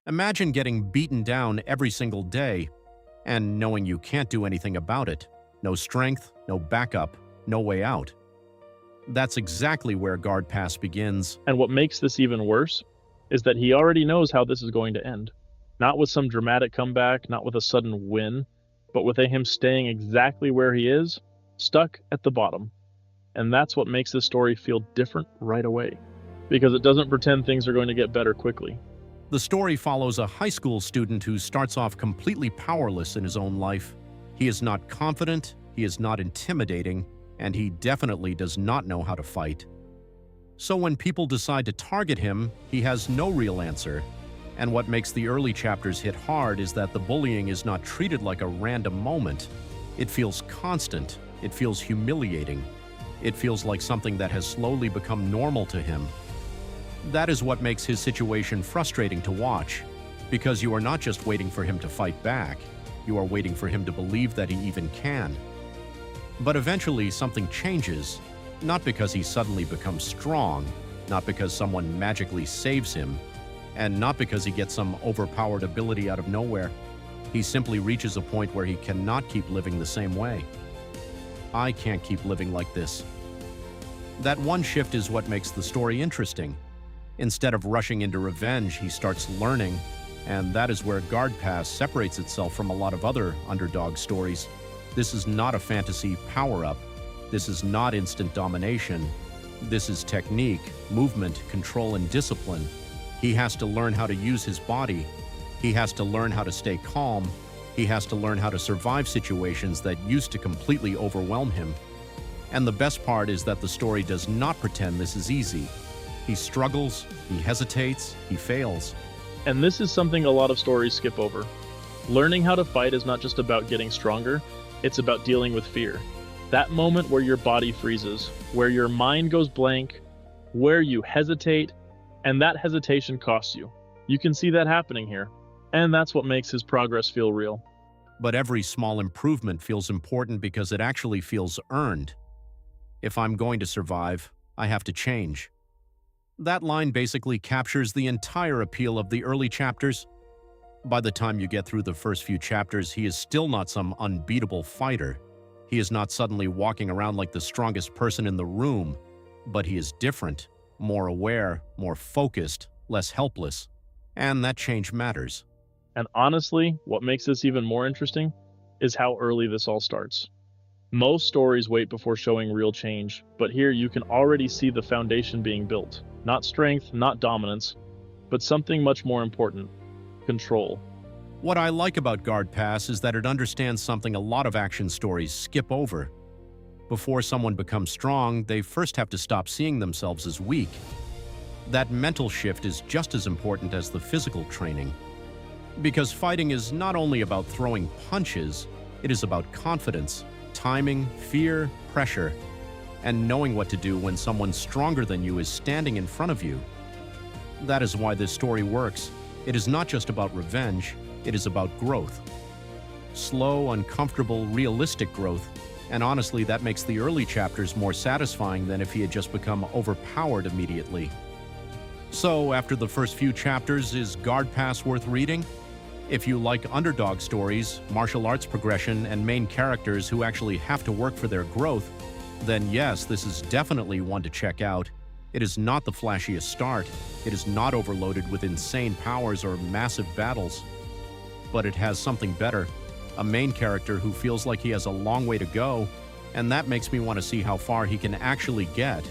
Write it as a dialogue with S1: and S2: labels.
S1: Imagine getting beaten down every single day and knowing you can't do anything about it. No strength, no backup, no way out. That's exactly where Guard Pass begins.
S2: And what makes this even worse is that he already knows how this is going to end. Not with some dramatic comeback, not with a sudden win, but with him staying exactly where he is, stuck at the bottom. And that's what makes this story feel different right away, because it doesn't pretend things are going to get better quickly.
S1: The story follows a high school student who starts off completely powerless in his own life. He is not confident, he is not intimidating, and he definitely does not know how to fight. So when people decide to target him, he has no real answer. And what makes the early chapters hit hard is that the bullying is not treated like a random moment. It feels constant, it feels humiliating, it feels like something that has slowly become normal to him. That is what makes his situation frustrating to watch, because you are not just waiting for him to fight back, you are waiting for him to believe that he even can. But eventually something changes, not because he suddenly becomes strong, not because someone magically saves him, and not because he gets some overpowered ability out of nowhere. He simply reaches a point where he cannot keep living the same way. I can't keep living like this. That one shift is what makes the story interesting. Instead of rushing into revenge, he starts learning, and that is where Guard Pass separates itself from a lot of other underdog stories. This is not a fantasy power-up. This is not instant domination. This is technique, movement, control, and discipline. He has to learn how to use his body. He has to learn how to stay calm. He has to learn how to survive situations that used to completely overwhelm him. And the best part is that the story does not pretend this is easy. He struggles, he hesitates, he fails.
S2: And this is something a lot of stories skip over. Learning how to fight is not just about getting stronger, it's about dealing with fear. That moment where your body freezes, where your mind goes blank, where you hesitate, and that hesitation costs you. You can see that happening here, and that's what makes his progress feel real.
S1: But every small improvement feels important because it actually feels earned. If I'm going to survive, I have to change. That line basically captures the entire appeal of the early chapters. By the time you get through the first few chapters, he is still not some unbeatable fighter. He is not suddenly walking around like the strongest person in the room, but he is different, more aware, more focused, less helpless. And that change matters.
S2: And honestly, what makes this even more interesting is how early this all starts. Most stories wait before showing real change, but here you can already see the foundation being built. Not strength, not dominance, but something much more important: control.
S1: What I like about Guard Pass is that it understands something a lot of action stories skip over. Before someone becomes strong, they first have to stop seeing themselves as weak. That mental shift is just as important as the physical training. Because fighting is not only about throwing punches, it is about confidence, timing, fear, pressure, and knowing what to do when someone stronger than you is standing in front of you. That is why this story works. It is not just about revenge, it is about growth. Slow, uncomfortable, realistic growth, and honestly, that makes the early chapters more satisfying than if he had just become overpowered immediately. So, after the first few chapters, is Guard Pass worth reading? If you like underdog stories, martial arts progression, and main characters who actually have to work for their growth, then yes, this is definitely one to check out. It is not the flashiest start, it is not overloaded with insane powers or massive battles. But it has something better, a main character who feels like he has a long way to go, and that makes me want to see how far he can actually get.